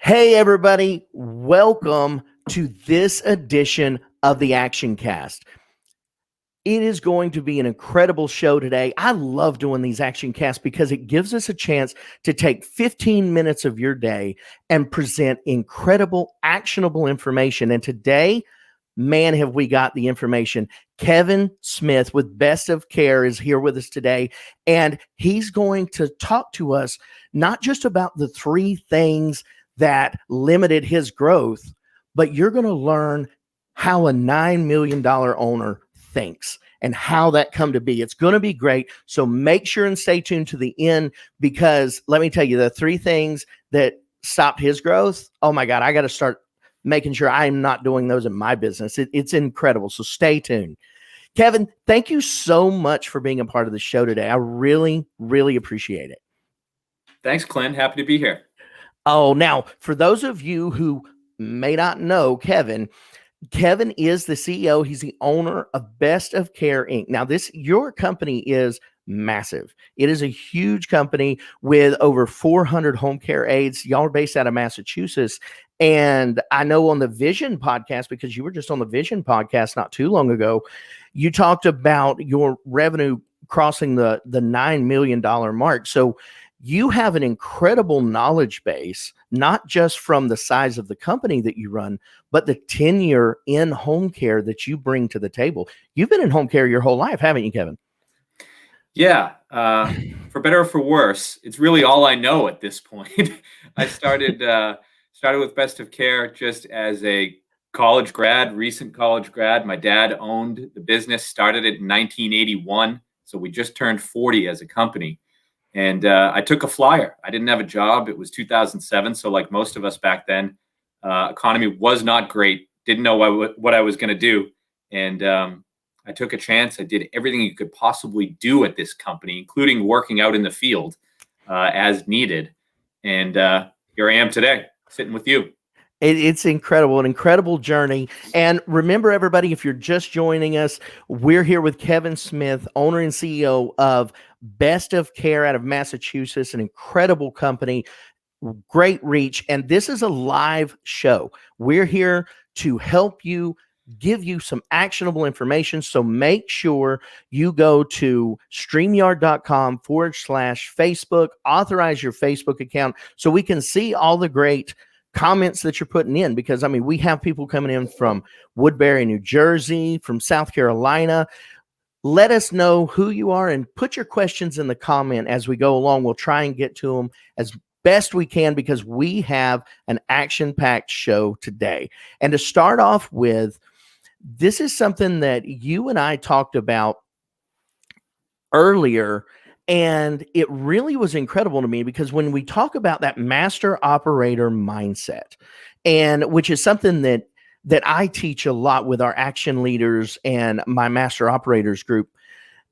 Hey, everybody. Welcome to this edition of the ActionCAST. It is going to be an incredible show today. I love doing these ActionCasts because it gives us a chance to take 15 minutes of your day and present incredible, actionable information. And today, man, have we got the information. Kevin Smith with Best of Care is here with us today, and he's going to talk to us not just about the three things that limited his growth, but you're going to learn how a $9 million owner thinks and how that come to be. It's going to be great. So make sure and stay tuned to the end, because let me tell you, the three things that stopped his growth, oh my God, I got to start making sure I'm not doing those in my business. It's incredible. So stay tuned. Kevin, thank you so much for being a part of the show today. I really, really appreciate it. Thanks, Clint. Happy to be here. Oh, now, for those of you who may not know Kevin is the CEO. He's the owner of Best of Care Inc. Now, your company is massive. It is a huge company with over 400 home care aides. Y'all are based out of Massachusetts. And I know on the Vision podcast, because you were just on the Vision podcast not too long ago, you talked about your revenue crossing the $9 million mark. So you have an incredible knowledge base, not just from the size of the company that you run, but the tenure in home care that you bring to the table. You've been in home care your whole life, haven't you, Kevin? Yeah, for better or for worse, it's really all I know at this point. I started with Best of Care just as a recent college grad. My dad owned the business, started it in 1981, so we just turned 40 as a company. And I took a flyer. I didn't have a job. It was 2007. So like most of us back then, economy was not great. Didn't know what I was going to do. And I took a chance. I did everything you could possibly do at this company, including working out in the field as needed. And here I am today, sitting with you. It's incredible, an incredible journey. And remember, everybody, if you're just joining us, we're here with Kevin Smith, owner and CEO of Best of Care out of Massachusetts, an incredible company, great reach. And this is a live show. We're here to help you, give you some actionable information. So make sure you go to StreamYard.com/Facebook, authorize your Facebook account so we can see all the great comments that you're putting in, because I mean, we have people coming in from Woodbury, New Jersey, from South Carolina. Let us know who you are and put your questions in the comment as we go along. We'll try and get to them as best we can, because we have an action-packed show today. And to start off with, this is something that you and I talked about earlier, and it really was incredible to me, because when we talk about that master operator mindset, and which is something that I teach a lot with our action leaders and my master operators group,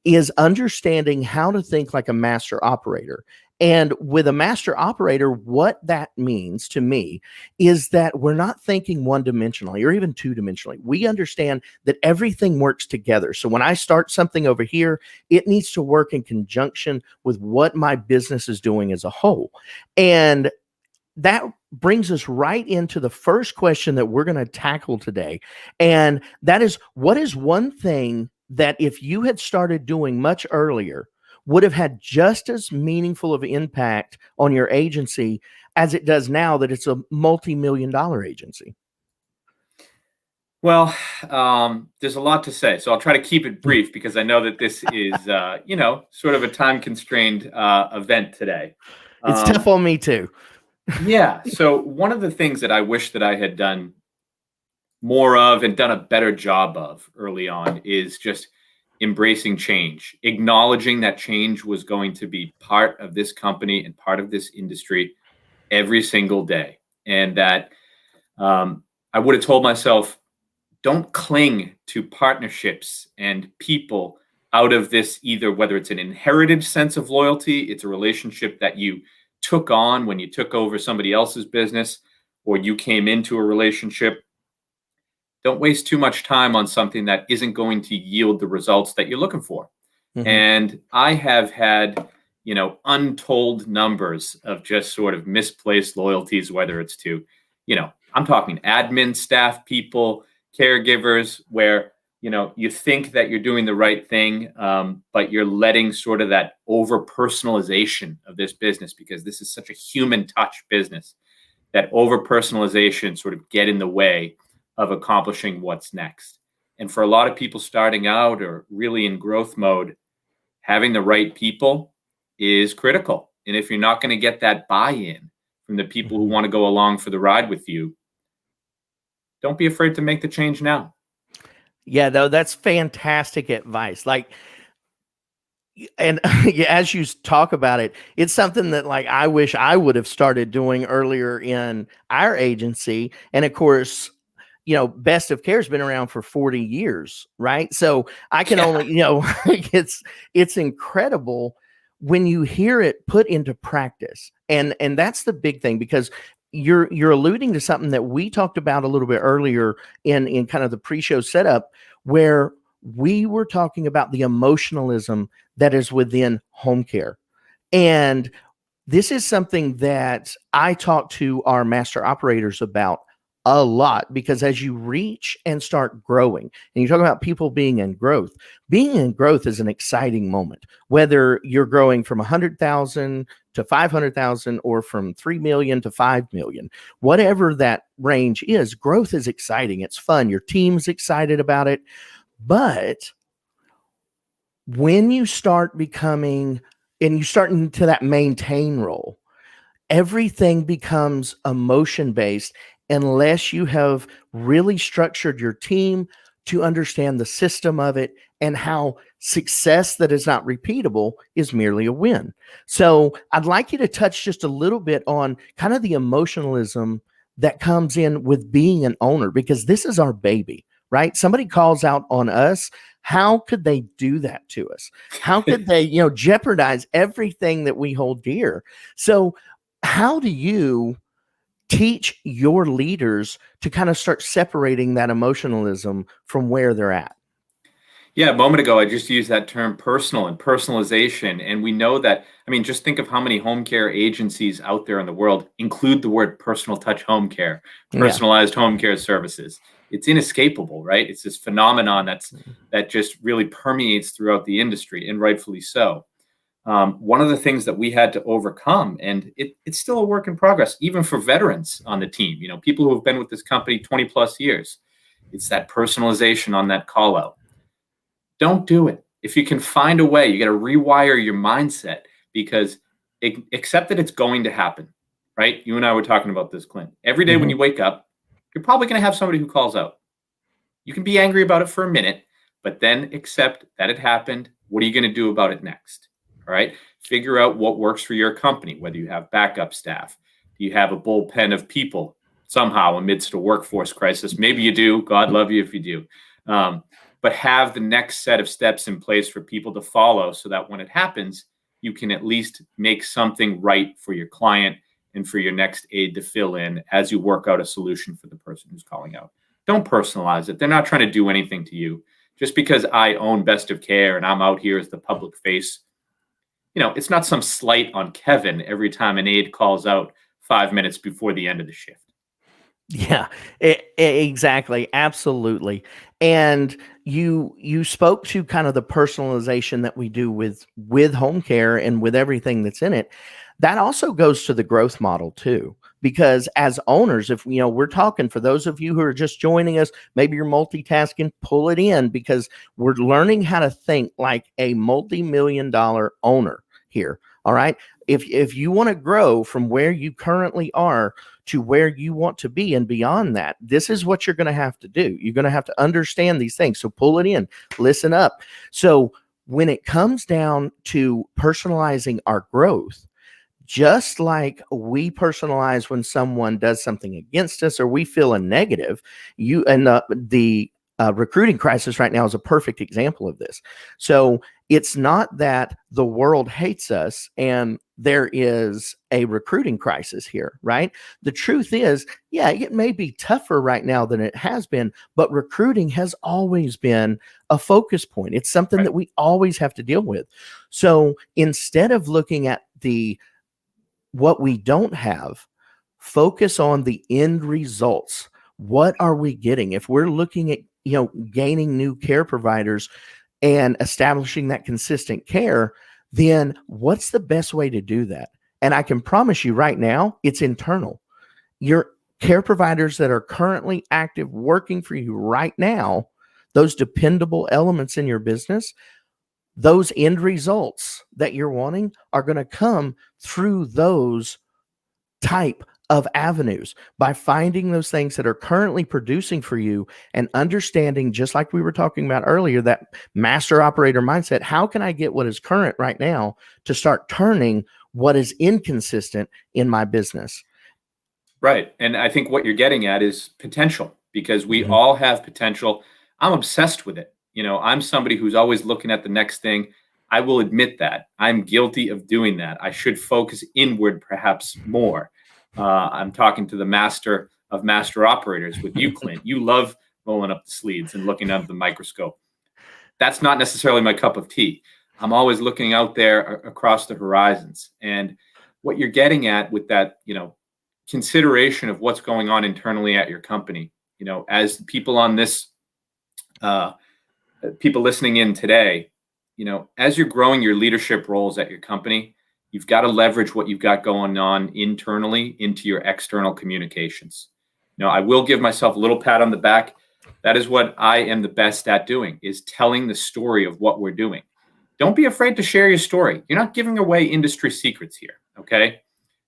is understanding how to think like a master operator. And with a master operator, what that means to me is that we're not thinking one-dimensionally or even two-dimensionally. We understand that everything works together. So when I start something over here, it needs to work in conjunction with what my business is doing as a whole. And that brings us right into the first question that we're going to tackle today. And that is, what is one thing that if you had started doing much earlier would have had just as meaningful of impact on your agency as it does now that it's a multi-million-dollar agency? Well, there's a lot to say, so I'll try to keep it brief, because I know that this is, sort of a time-constrained event today. It's tough on me too. Yeah. So one of the things that I wish that I had done more of and done a better job of early on is just embracing change, acknowledging that change was going to be part of this company and part of this industry every single day. And that I would have told myself, don't cling to partnerships and people out of this, either whether it's an inherited sense of loyalty, it's a relationship that you took on when you took over somebody else's business, or you came into a relationship. Don't waste too much time on something that isn't going to yield the results that you're looking for. Mm-hmm. And I have had untold numbers of just sort of misplaced loyalties, whether it's to, I'm talking admin, staff people, caregivers, where, you think that you're doing the right thing, but you're letting sort of that over personalization of this business, because this is such a human touch business, that over personalization sort of get in the way of accomplishing what's next. And for a lot of people starting out or really in growth mode, having the right people is critical. And if you're not going to get that buy-in from the people who want to go along for the ride with you, don't be afraid to make the change now. Yeah, though, that's fantastic advice. Like, and as you talk about it, it's something that like I wish I would have started doing earlier in our agency. And of course, Best of Care has been around for 40 years, right? So I can only, it's incredible when you hear it put into practice. And that's the big thing, because you're alluding to something that we talked about a little bit earlier in kind of the pre-show setup, where we were talking about the emotionalism that is within home care. And this is something that I talk to our master operators about a lot, because as you reach and start growing, and you talk about people being in growth is an exciting moment, whether you're growing from 100,000 to 500,000 or from 3 million to 5 million, whatever that range is, growth is exciting. It's fun. Your team's excited about it. But when you start becoming, and you start into that maintain role, everything becomes emotion based unless you have really structured your team to understand the system of it and how success that is not repeatable is merely a win. So I'd like you to touch just a little bit on kind of the emotionalism that comes in with being an owner, because this is our baby, right? Somebody calls out on us. How could they do that to us? How could they, jeopardize everything that we hold dear? So how do you teach your leaders to kind of start separating that emotionalism from where they're at? Yeah, a moment ago, I just used that term personal and personalization. And we know that, just think of how many home care agencies out there in the world include the word personal touch home care, personalized home care services. It's inescapable, right? It's this phenomenon that just really permeates throughout the industry, and rightfully so. One of the things that we had to overcome, and it's still a work in progress, even for veterans on the team, people who have been with this company 20 plus years, it's that personalization on that call out. Don't do it. If you can find a way, you got to rewire your mindset, because accept that it's going to happen, right? You and I were talking about this, Clint. Every day when you wake up, you're probably going to have somebody who calls out. You can be angry about it for a minute, but then accept that it happened. What are you going to do about it next? All right. Figure out what works for your company, whether you have backup staff. Do you have a bullpen of people somehow amidst a workforce crisis? Maybe you do. God love you if you do. But have the next set of steps in place for people to follow, so that when it happens, you can at least make something right for your client and for your next aide to fill in as you work out a solution for the person who's calling out. Don't personalize it. They're not trying to do anything to you. Just because I own Best of Care and I'm out here as the public face, it's not some slight on Kevin every time an aide calls out 5 minutes before the end of the shift. Yeah, exactly. Absolutely. And you spoke to kind of the personalization that we do with home care and with everything that's in it. That also goes to the growth model too, because as owners, if we're talking, for those of you who are just joining us, maybe you're multitasking, pull it in, because we're learning how to think like a multi-million-dollar owner here. All right. If you want to grow from where you currently are to where you want to be and beyond that, this is what you're going to have to do. You're going to have to understand these things. So pull it in, listen up. So when it comes down to personalizing our growth, just like we personalize when someone does something against us or we feel a negative, you and the recruiting crisis right now is a perfect example of this. So it's not that the world hates us and there is a recruiting crisis here, right? The truth is, yeah, it may be tougher right now than it has been, but recruiting has always been a focus point. It's something that we always have to deal with. So instead of looking at what we don't have, focus on the end results. What are we getting? If we're looking at, gaining new care providers and establishing that consistent care, then what's the best way to do that? And I can promise you right now, it's internal. Your care providers that are currently active working for you right now, those dependable elements in your business, those end results that you're wanting are going to come through those type of avenues by finding those things that are currently producing for you and understanding, just like we were talking about earlier, that master operator mindset. How can I get what is current right now to start turning what is inconsistent in my business? Right. And I think what you're getting at is potential, because we all have potential. I'm obsessed with it. I'm somebody who's always looking at the next thing. I will admit that I'm guilty of doing that. I should focus inward perhaps more. I'm talking to the master of master operators with you, Clint. You love rolling up the sleeves and looking under the microscope. That's not necessarily my cup of tea. I'm always looking out there across the horizons. And what you're getting at with that, consideration of what's going on internally at your company, as people on this, people listening in today, as you're growing your leadership roles at your company, you've got to leverage what you've got going on internally into your external communications. I will give myself a little pat on the back. That is what I am the best at doing, is telling the story of what we're doing. Don't be afraid to share your story. You're not giving away industry secrets here, okay?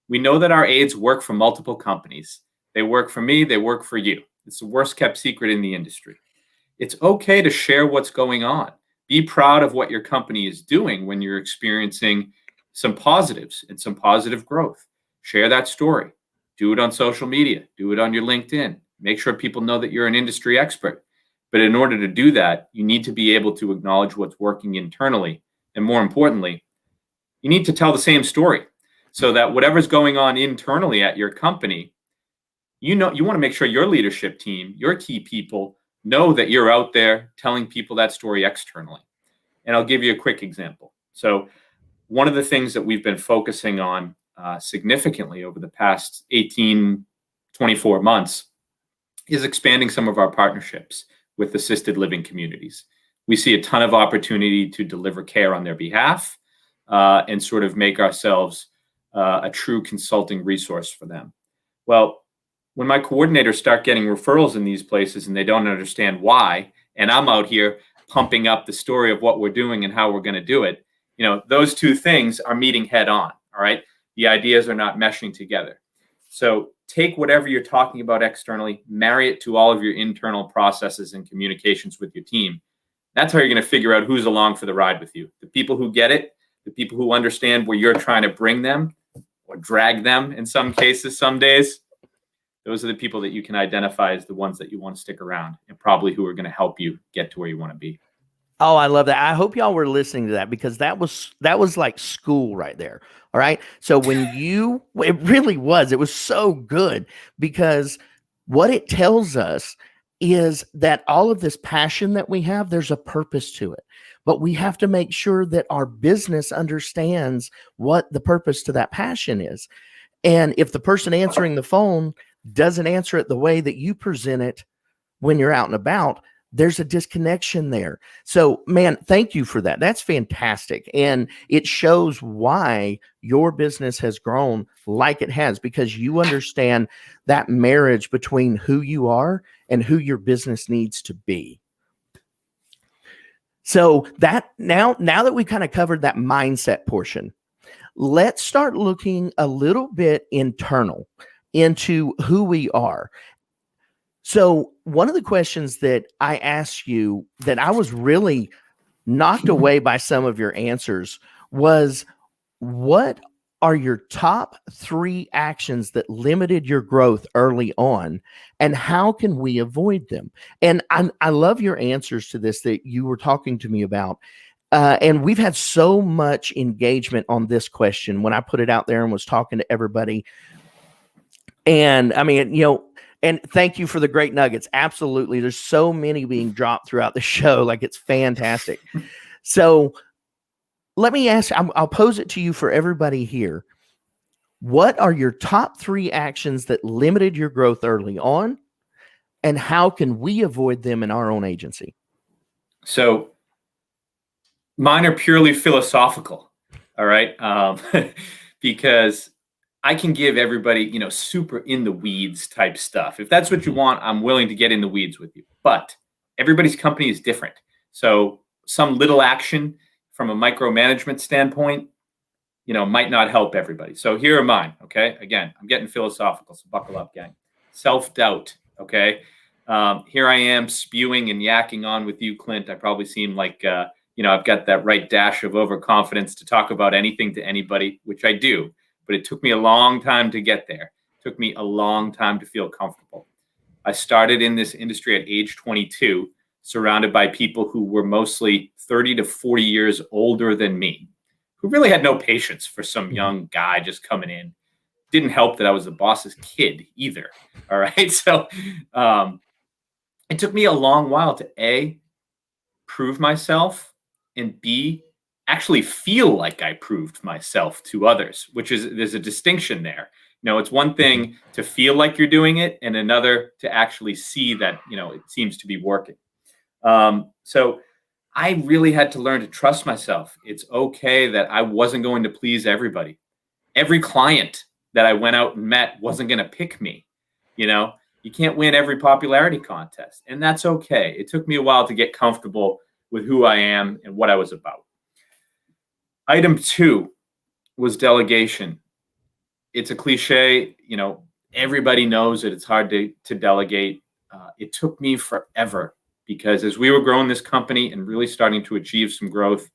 We know that our aides work for multiple companies. They work for me, they work for you. It's the worst kept secret in the industry. It's okay to share what's going on. Be proud of what your company is doing when you're experiencing some positives and some positive growth. Share that story. Do it on social media. Do it on your LinkedIn. Make sure people know that you're an industry expert. But in order to do that, you need to be able to acknowledge what's working internally. And more importantly, you need to tell the same story, so that whatever's going on internally at your company, you want to make sure your leadership team, your key people, know that you're out there telling people that story externally. And I'll give you a quick example. So one of the things that we've been focusing on significantly over the past 18, 24 months is expanding some of our partnerships with assisted living communities. We see a ton of opportunity to deliver care on their behalf and sort of make ourselves a true consulting resource for them. Well, when my coordinators start getting referrals in these places and they don't understand why, and I'm out here pumping up the story of what we're doing and how we're going to do it, those two things are meeting head on, all right? The ideas are not meshing together. So take whatever you're talking about externally, marry it to all of your internal processes and communications with your team. That's how you're going to figure out who's along for the ride with you. The people who get it, the people who understand where you're trying to bring them, or drag them in some cases, some days, those are the people that you can identify as the ones that you want to stick around, and probably who are going to help you get to where you want to be. Oh, I love that. I hope y'all were listening to that, because that was like school right there. All right. So when it really was, it was so good, because what it tells us is that all of this passion that we have, there's a purpose to it. But we have to make sure that our business understands what the purpose to that passion is. And if the person answering the phone doesn't answer it the way that you present it when you're out and about, there's a disconnection there. So, man, thank you for that. That's fantastic. And it shows why your business has grown like it has, because you understand that marriage between who you are and who your business needs to be. So that now that we kind of covered that mindset portion, let's start looking a little bit internal into who we are. So one of the questions that I asked you that I was really knocked away by some of your answers was, what are your top 3 actions that limited your growth early on, and how can we avoid them? And I love your answers to this that you were talking to me about. And we've had so much engagement on this question when I put it out there and was talking to everybody. And I mean, and thank you for the great nuggets. Absolutely. There's so many being dropped throughout the show. Like, it's fantastic. So let me ask, I'll pose it to you for everybody here. What are your top 3 actions that limited your growth early on? And how can we avoid them in our own agency? So mine are purely philosophical. All right. Because I can give everybody, super in the weeds type stuff. If that's what you want, I'm willing to get in the weeds with you. But everybody's company is different. So some little action from a micromanagement standpoint, might not help everybody. So here are mine. Okay. Again, I'm getting philosophical. So buckle up, gang. Self-doubt. Okay. Here I am spewing and yakking on with you, Clint. I probably seem like, I've got that right dash of overconfidence to talk about anything to anybody, which I do. But it took me a long time to get there. It took me a long time to feel comfortable. I started in this industry at age 22, surrounded by people who were mostly 30 to 40 years older than me, who really had no patience for some young guy just coming in. Didn't help that I was the boss's kid either. All right. So it took me a long while to A, prove myself, and B, actually feel like I proved myself to others, there's a distinction there. It's one thing to feel like you're doing it and another to actually see that, it seems to be working. So I really had to learn to trust myself. It's okay that I wasn't going to please everybody. Every client that I went out and met wasn't going to pick me. You can't win every popularity contest, and that's okay. It took me a while to get comfortable with who I am and what I was about. Item 2 was delegation. It's a cliche, everybody knows that it's hard to delegate. It took me forever because as we were growing this company and really starting to achieve some growth,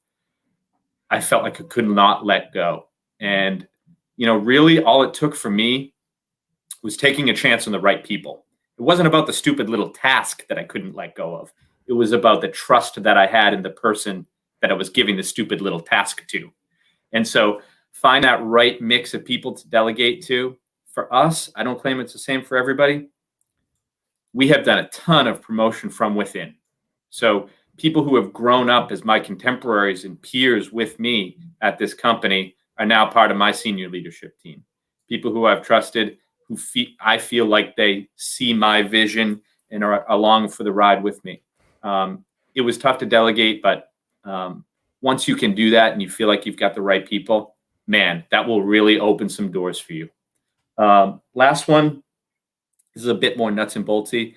I felt like I could not let go. And, really all it took for me was taking a chance on the right people. It wasn't about the stupid little task that I couldn't let go of. It was about the trust that I had in the person that I was giving the stupid little task to. And so find that right mix of people to delegate to. For us, I don't claim it's the same for everybody. We have done a ton of promotion from within. So people who have grown up as my contemporaries and peers with me at this company are now part of my senior leadership team. People who I've trusted, I feel like they see my vision and are along for the ride with me. It was tough to delegate, but once you can do that and you feel like you've got the right people, man, that will really open some doors for you. Last one, this is a bit more nuts and boltsy.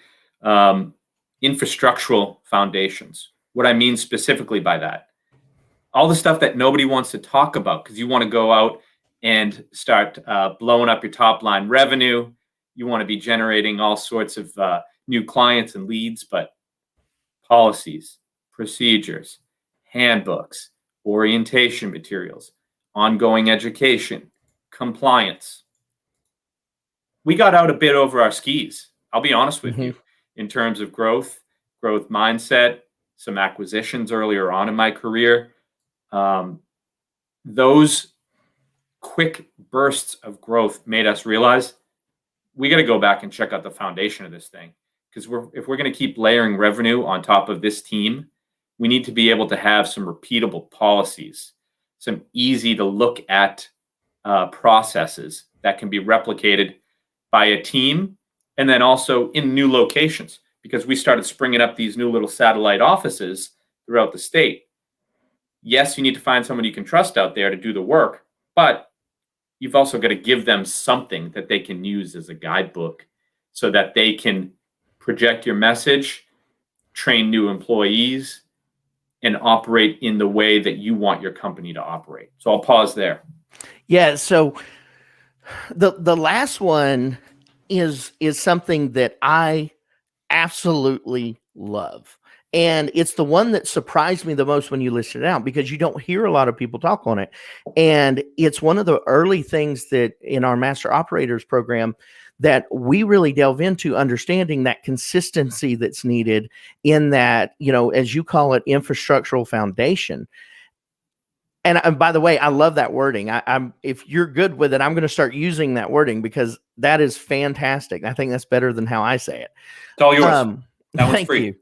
Infrastructural foundations. What I mean specifically by that, all the stuff that nobody wants to talk about because you want to go out and start blowing up your top line revenue. You want to be generating all sorts of new clients and leads, but policies, procedures, handbooks, orientation materials, ongoing education, compliance. We got out a bit over our skis. I'll be honest with you, in terms of growth mindset, some acquisitions earlier on in my career. Those quick bursts of growth made us realize we got to go back and check out the foundation of this thing. Because if we're going to keep layering revenue on top of this team, we need to be able to have some repeatable policies, some easy to look at processes that can be replicated by a team and then also in new locations, because we started springing up these new little satellite offices throughout the state. Yes, you need to find somebody you can trust out there to do the work, but you've also got to give them something that they can use as a guidebook so that they can project your message, train new employees, and operate in the way that you want your company to operate. So I'll pause there. Yeah. So the last one is something that I absolutely love. And it's the one that surprised me the most when you listed it out, because you don't hear a lot of people talk on it. And it's one of the early things that in our master operators program that we really delve into, understanding that consistency that's needed in that, as you call it, infrastructural foundation. And by the way, I love that wording. I'm if you're good with it, I'm going to start using that wording because that is fantastic. I think that's better than how I say it. It's all yours. That one's Thank free. you.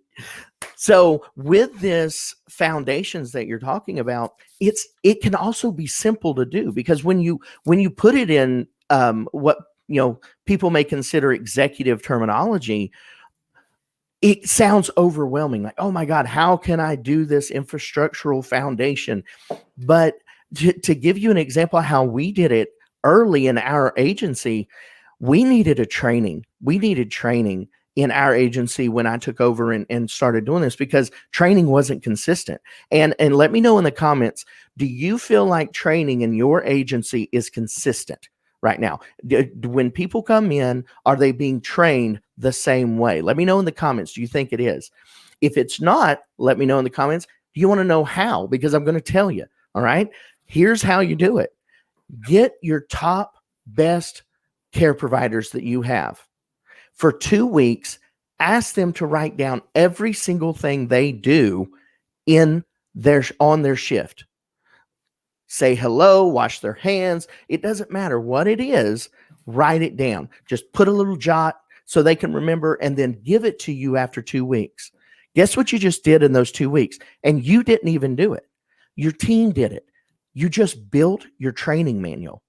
So with this foundations that you're talking about, it can also be simple to do, because when you put it in what people may consider executive terminology, it sounds overwhelming. Like, oh my God, how can I do this infrastructural foundation? But to give you an example of how we did it early in our agency, we needed a training. We needed training in our agency when I took over and started doing this, because training wasn't consistent. And let me know in the comments, do you feel like training in your agency is consistent right now? When people come in, are they being trained the same way? Let me know in the comments. Do you think it is? If it's not, let me know in the comments. Do you want to know how? Because I'm going to tell you. All right. Here's how you do it. Get your top best care providers that you have. For 2 weeks, ask them to write down every single thing they do on their shift. Say hello, wash their hands. It doesn't matter what it is. Write it down. Just put a little jot so they can remember, and then give it to you after 2 weeks. Guess what you just did in those 2 weeks? And you didn't even do it. Your team did it. You just built your training manual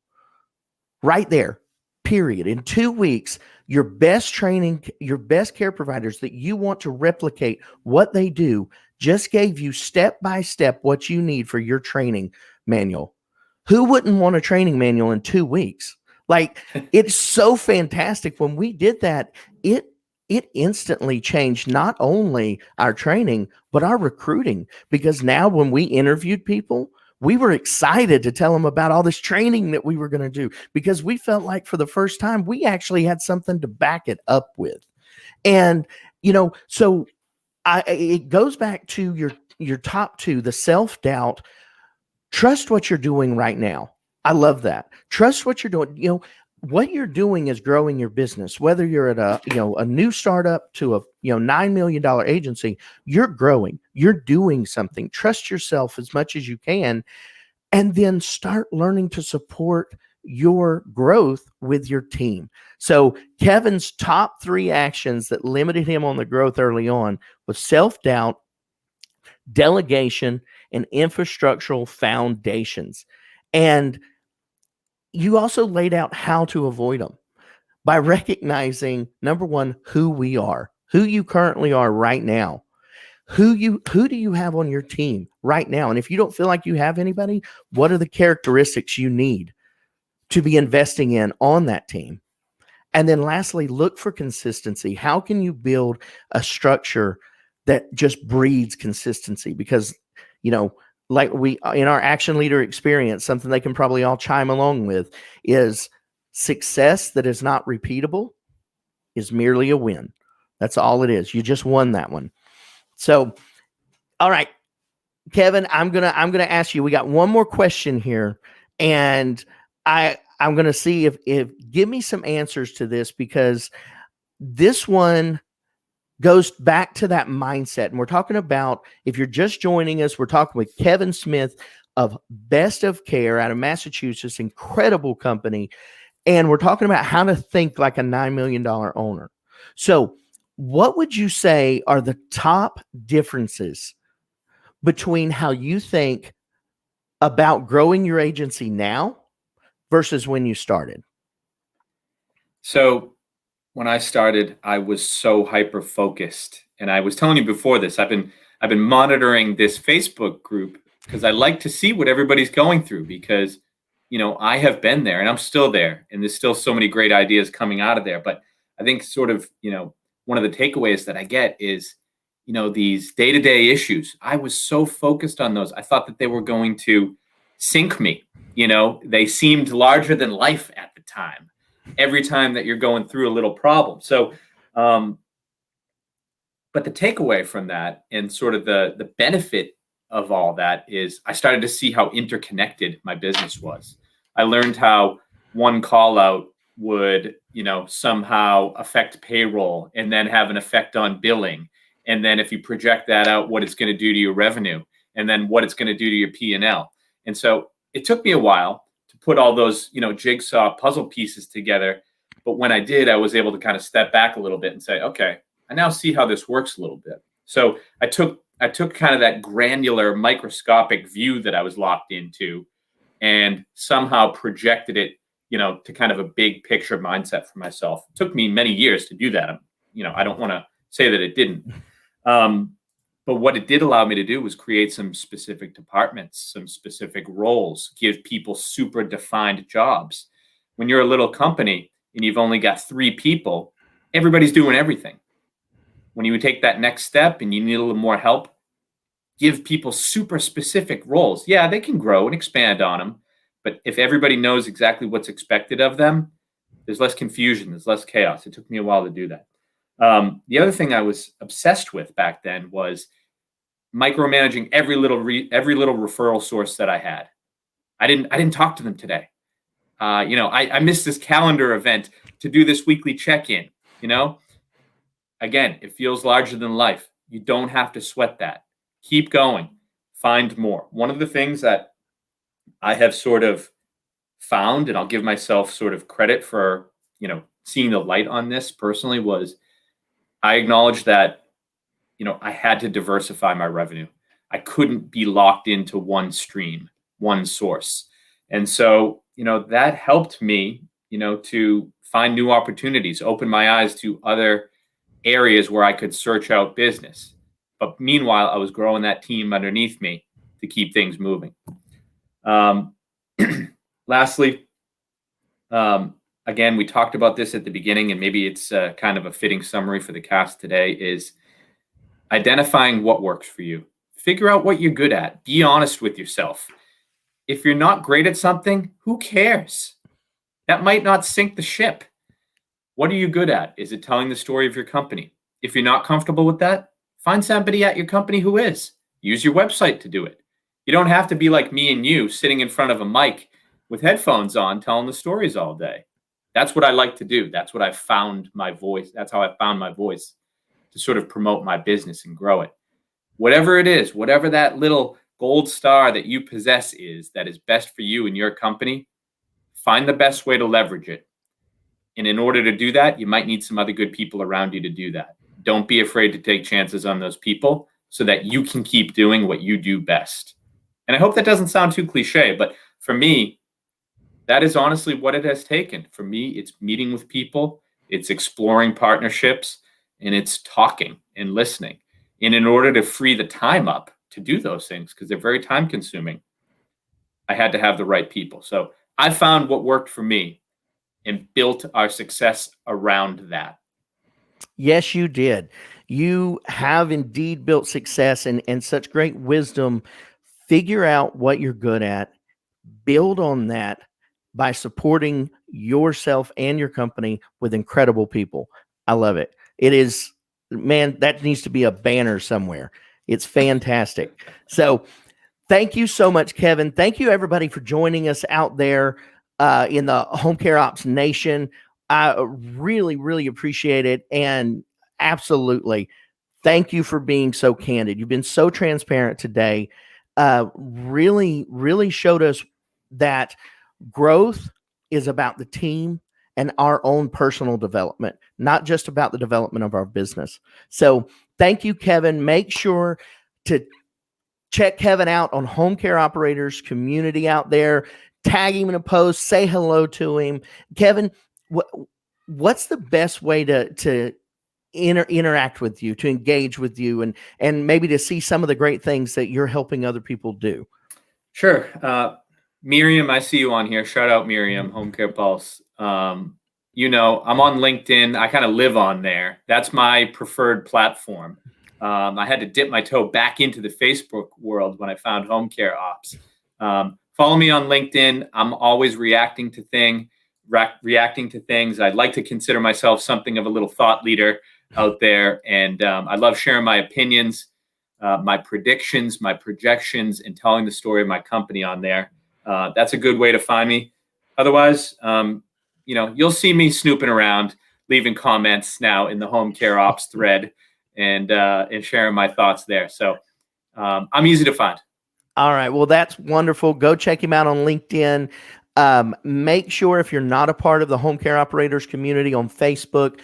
right there, period. In 2 weeks, your best care providers that you want to replicate what they do just gave you step by step what you need for your training manual. Who wouldn't want a training manual in 2 weeks? Like, it's so fantastic. When we did that, it instantly changed not only our training, but our recruiting, because now when we interviewed people, we were excited to tell them about all this training that we were going to do, because we felt like for the first time, we actually had something to back it up with. And, so it goes back to your top two, the self-doubt. Trust what you're doing right now. I love that. Trust what you're doing. What you're doing is growing your business. Whether you're at a new startup to a $9 million agency, you're growing. You're doing something. Trust yourself as much as you can, and then start learning to support your growth with your team. So Kevin's top 3 actions that limited him on the growth early on was self-doubt, delegation, and infrastructural foundations. And you also laid out how to avoid them by recognizing, number one, who we are, who you currently are right now. Who do you have on your team right now? And if you don't feel like you have anybody, what are the characteristics you need to be investing in on that team? And then lastly, look for consistency. How can you build a structure that just breeds consistency? Because, like we in our action leader experience, something they can probably all chime along with is success that is not repeatable is merely a win. That's all it is. You just won that one. So, all right, Kevin, I'm gonna ask you. We got one more question here, and I'm gonna see if give me some answers to this, because this one goes back to that mindset. And we're talking about, if you're just joining us, we're talking with Kevin Smith of Best of Care out of Massachusetts, incredible company. And we're talking about how to think like a $9 million owner. So what would you say are the top differences between how you think about growing your agency now versus when you started? So when I started, I was so hyper focused, and I was telling you before this, I've been monitoring this Facebook group because I like to see what everybody's going through, because I have been there and I'm still there, and there's still so many great ideas coming out of there. But I think sort of one of the takeaways that I get is these day-to-day issues. I was so focused on those. I thought that they were going to sink me. They seemed larger than life at the time, every time that you're going through a little problem. So, but But the takeaway from that and sort of the benefit of all that is I started to see how interconnected my business was. I learned how one call out would, somehow affect payroll and then have an effect on billing. And then if you project that out, what it's going to do to your revenue, and then what it's going to do to your P&L. And so it took me a while to put all those, jigsaw puzzle pieces together. But when I did, I was able to kind of step back a little bit and say, okay, I now see how this works a little bit. So I took kind of that granular microscopic view that I was locked into and somehow projected it, to kind of a big picture mindset for myself. It took me many years to do that. I don't want to say that it didn't. But what it did allow me to do was create some specific departments, some specific roles, give people super defined jobs. When you're a little company and you've only got 3 people, everybody's doing everything. When you take that next step and you need a little more help, give people super specific roles. Yeah, they can grow and expand on them. But if everybody knows exactly what's expected of them, there's less confusion, there's less chaos. It took me a while to do that. The other thing I was obsessed with back then was micromanaging every little referral source that I had. I didn't talk to them today. I missed this calendar event to do this weekly check-in. Again, it feels larger than life. You don't have to sweat that. Keep going. Find more. One of the things that I have sort of found, and I'll give myself sort of credit for, seeing the light on this personally, was I acknowledged that, I had to diversify my revenue. I couldn't be locked into one stream, one source. And so, that helped me, to find new opportunities, open my eyes to other areas where I could search out business. But meanwhile, I was growing that team underneath me to keep things moving. Lastly, again, we talked about this at the beginning, and maybe it's kind of a fitting summary for the cast today, is identifying what works for you. Figure out what you're good at. Be honest with yourself. If you're not great at something, who cares? That might not sink the ship. What are you good at? Is it telling the story of your company? If you're not comfortable with that, find somebody at your company who is. Use your website to do it. You don't have to be like me and you sitting in front of a mic with headphones on telling the stories all day. That's what I like to do. That's what I found my voice. That's how I found my voice to sort of promote my business and grow it. Whatever it is, whatever that little gold star that you possess is that is best for you and your company, find the best way to leverage it. And in order to do that, you might need some other good people around you to do that. Don't be afraid to take chances on those people so that you can keep doing what you do best. And I hope that doesn't sound too cliche, but for me, that is honestly what it has taken. For me, it's meeting with people, it's exploring partnerships, and it's talking and listening. And in order to free the time up to do those things, because they're very time consuming, I had to have the right people. So I found what worked for me and built our success around that. Yes, you did. You have indeed built success and such great wisdom. Figure out what you're good at, build on that by supporting yourself and your company with incredible people. I love it. It is, man, that needs to be a banner somewhere. It's fantastic. So thank you so much, Kevin. Thank you, everybody, for joining us out there in the Home Care Ops Nation. I really, really appreciate it. And absolutely, thank you for being so candid. You've been so transparent today. Really, really showed us that growth is about the team and our own personal development, not just about the development of our business. So thank you, Kevin. Make sure to check Kevin out on Home Care Operators community out there. Tag him in a post, say hello to him. Kevin, what's the best way to interact with you, to engage with you, and maybe to see some of the great things that you're helping other people do? Sure. Miriam, I see you on here. Shout out Miriam, Home Care Pulse. I'm on LinkedIn. I kind of live on there. That's my preferred platform. I had to dip my toe back into the Facebook world when I found Home Care Ops. Follow me on LinkedIn. I'm always reacting to things. I'd like to consider myself something of a little thought leader. out there. And I love sharing my opinions, my predictions, my projections, and telling the story of my company on there. That's a good way to find me. Otherwise, you'll see me snooping around, leaving comments now in the home care ops thread, and sharing my thoughts there. So I'm easy to find. All right. Well, that's wonderful. Go check him out on LinkedIn. Make sure if you're not a part of the home care operators community on Facebook,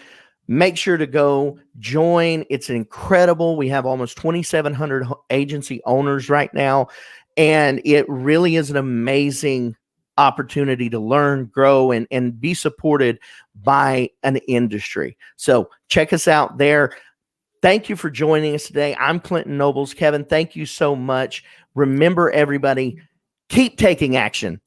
make sure to go join. It's incredible. We have almost 2,700 agency owners right now, and it really is an amazing opportunity to learn, grow, and be supported by an industry. So check us out there. Thank you for joining us today. I'm Clinton Nobles. Kevin, thank you so much. Remember, everybody, keep taking action.